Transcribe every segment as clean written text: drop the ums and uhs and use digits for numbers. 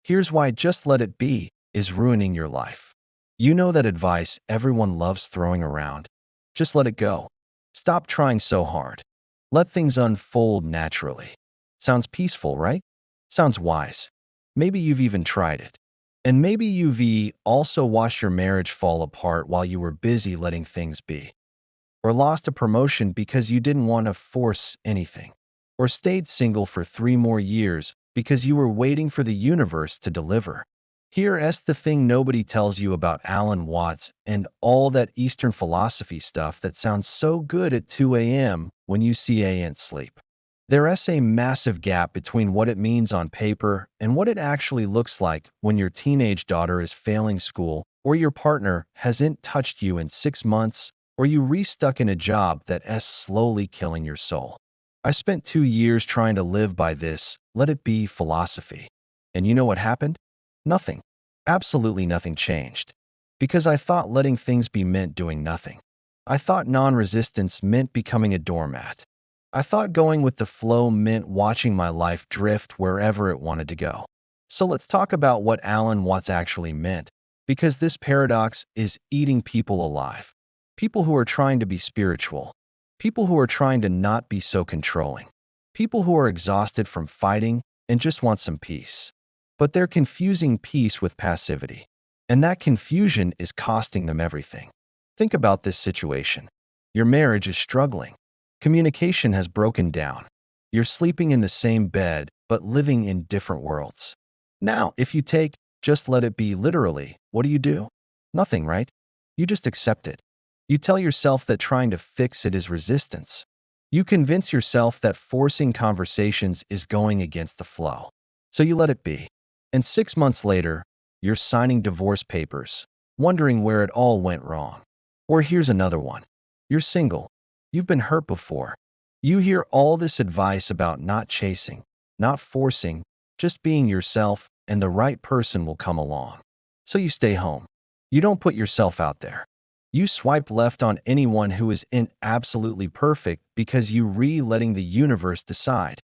Here's why just let it be is ruining your life. You know that advice everyone loves throwing around. Just let it go. Stop trying so hard. Let things unfold naturally. Sounds peaceful, right? Sounds wise. Maybe you've even tried it. And maybe you've also watched your marriage fall apart while you were busy letting things be. Or lost a promotion because you didn't want to force anything. Or stayed single for 3 more years because you were waiting for the universe to deliver. Here's the thing nobody tells you about Alan Watts and all that Eastern philosophy stuff that sounds so good at 2 a.m. when you see ain't sleep. There's a massive gap between what it means on paper and what it actually looks like when your teenage daughter is failing school, or your partner hasn't touched you in 6 months, or you re-stuck in a job that's slowly killing your soul. I spent 2 years trying to live by this let it be philosophy. And you know what happened? Nothing. Absolutely nothing changed. Because I thought letting things be meant doing nothing. I thought non-resistance meant becoming a doormat. I thought going with the flow meant watching my life drift wherever it wanted to go. So let's talk about what Alan Watts actually meant, because this paradox is eating people alive. People who are trying to be spiritual. People who are trying to not be so controlling. People who are exhausted from fighting and just want some peace. But they're confusing peace with passivity. And that confusion is costing them everything. Think about this situation. Your marriage is struggling. Communication has broken down. You're sleeping in the same bed, but living in different worlds. Now, if you take just let it be literally, what do? Nothing, right? You just accept it. You tell yourself that trying to fix it is resistance. You convince yourself that forcing conversations is going against the flow. So you let it be. And 6 months later, you're signing divorce papers, wondering where it all went wrong. Or here's another one. You're single. You've been hurt before. You hear all this advice about not chasing, not forcing, just being yourself, and the right person will come along. So you stay home. You don't put yourself out there. You swipe left on anyone who isn't absolutely perfect because you letting the universe decide.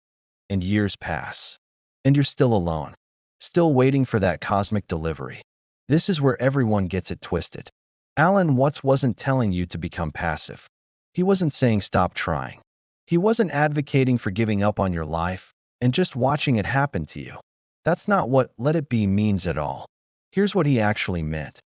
And years pass. And you're still alone. Still waiting for that cosmic delivery. This is where everyone gets it twisted. Alan Watts wasn't telling you to become passive. He wasn't saying stop trying. He wasn't advocating for giving up on your life and just watching it happen to you. That's not what let it be means at all. Here's what he actually meant.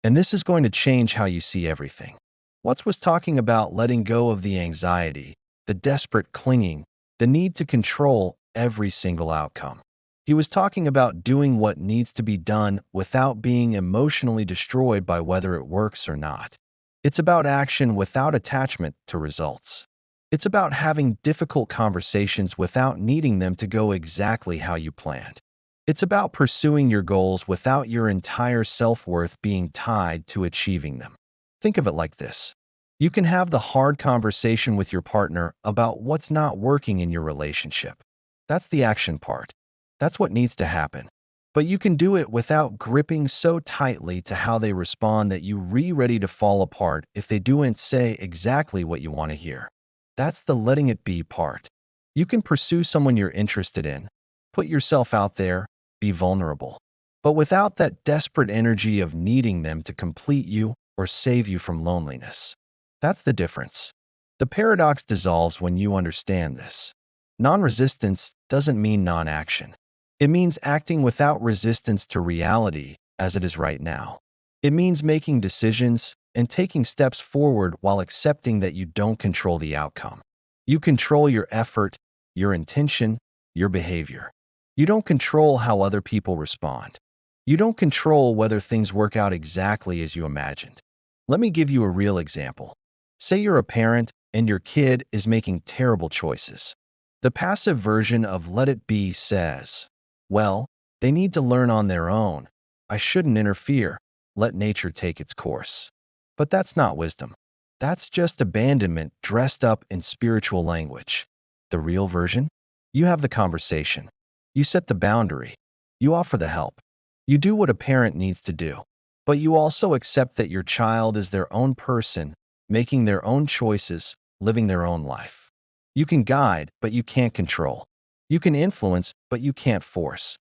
And this is going to change how you see everything. Watts was talking about letting go of the anxiety, the desperate clinging, the need to control every single outcome. He was talking about doing what needs to be done without being emotionally destroyed by whether it works or not. It's about action without attachment to results. It's about having difficult conversations without needing them to go exactly how you planned. It's about pursuing your goals without your entire self-worth being tied to achieving them. Think of it like this. You can have the hard conversation with your partner about what's not working in your relationship. That's the action part. That's what needs to happen. But you can do it without gripping so tightly to how they respond that you're ready to fall apart if they don't say exactly what you want to hear. That's the letting it be part. You can pursue someone you're interested in, put yourself out there, be vulnerable, but without that desperate energy of needing them to complete you or save you from loneliness. That's the difference. The paradox dissolves when you understand this. Non-resistance doesn't mean non-action. It means acting without resistance to reality as it is right now. It means making decisions and taking steps forward while accepting that you don't control the outcome. You control your effort, your intention, your behavior. You don't control how other people respond. You don't control whether things work out exactly as you imagined. Let me give you a real example. Say you're a parent and your kid is making terrible choices. The passive version of let it be says, well, they need to learn on their own. I shouldn't interfere. Let nature take its course. But that's not wisdom. That's just abandonment dressed up in spiritual language. The real version? You have the conversation. You set the boundary. You offer the help. You do what a parent needs to do. But you also accept that your child is their own person, making their own choices, living their own life. You can guide, but you can't control. You can influence, but you can't force.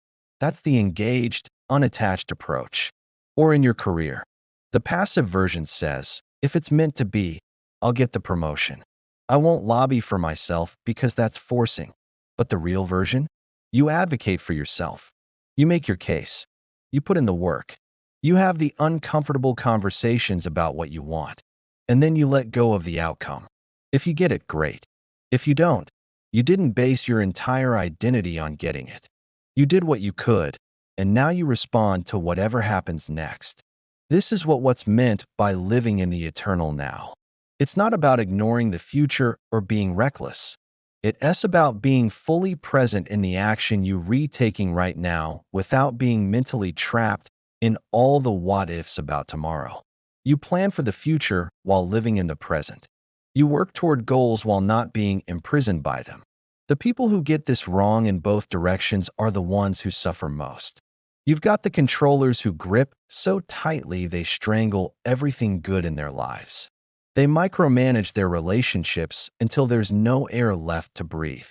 That's the engaged, unattached approach. Or in your career, the passive version says, if it's meant to be, I'll get the promotion. I won't lobby for myself because that's forcing. But the real version? You advocate for yourself. You make your case. You put in the work. You have the uncomfortable conversations about what you want. And then you let go of the outcome. If you get it, great. If you don't, you didn't base your entire identity on getting it. You did what you could, and now you respond to whatever happens next. This is what's meant by living in the eternal now. It's not about ignoring the future or being reckless. It's about being fully present in the action you retaking right now without being mentally trapped in all the what-ifs about tomorrow. You plan for the future while living in the present. You work toward goals while not being imprisoned by them. The people who get this wrong in both directions are the ones who suffer most. You've got the controllers who grip so tightly they strangle everything good in their lives. They micromanage their relationships until there's no air left to breathe.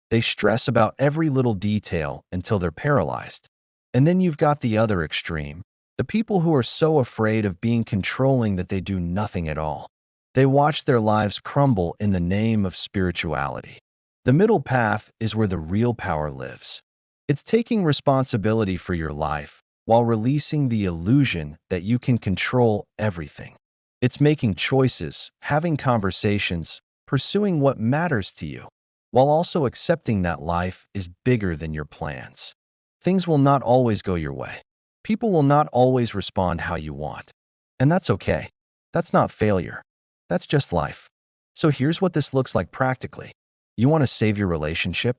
They stress about every little detail until they're paralyzed. And then you've got the other extreme, the people who are so afraid of being controlling that they do nothing at all. They watch their lives crumble in the name of spirituality. The middle path is where the real power lives. It's taking responsibility for your life while releasing the illusion that you can control everything. It's making choices, having conversations, pursuing what matters to you, while also accepting that life is bigger than your plans. Things will not always go your way. People will not always respond how you want. And that's okay. That's not failure. That's just life. So here's what this looks like practically. You want to save your relationship?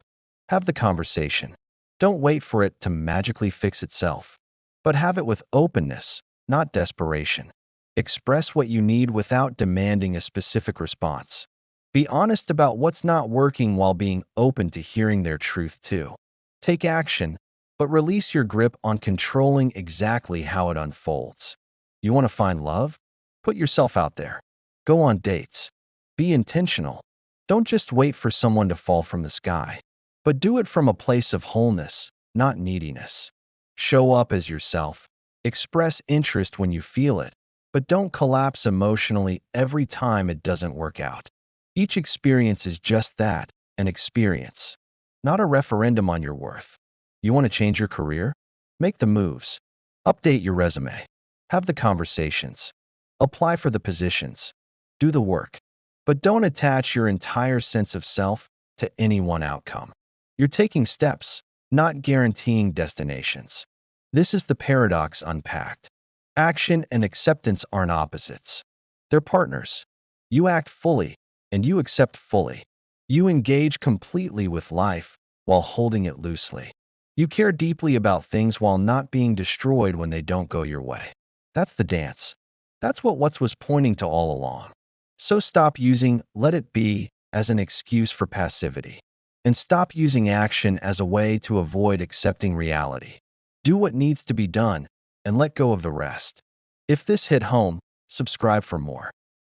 Have the conversation. Don't wait for it to magically fix itself, but have it with openness, not desperation. Express what you need without demanding a specific response. Be honest about what's not working while being open to hearing their truth too. Take action, but release your grip on controlling exactly how it unfolds. You want to find love? Put yourself out there. Go on dates. Be intentional. Don't just wait for someone to fall from the sky, but do it from a place of wholeness, not neediness. Show up as yourself. Express interest when you feel it, but don't collapse emotionally every time it doesn't work out. Each experience is just that, an experience, not a referendum on your worth. You want to change your career? Make the moves. Update your resume. Have the conversations. Apply for the positions. Do the work. But don't attach your entire sense of self to any one outcome. You're taking steps, not guaranteeing destinations. This is the paradox unpacked. Action and acceptance aren't opposites. They're partners. You act fully, and you accept fully. You engage completely with life while holding it loosely. You care deeply about things while not being destroyed when they don't go your way. That's the dance. That's what was pointing to all along. So stop using "let it be" as an excuse for passivity, and stop using action as a way to avoid accepting reality. Do what needs to be done and let go of the rest. If this hit home, subscribe for more.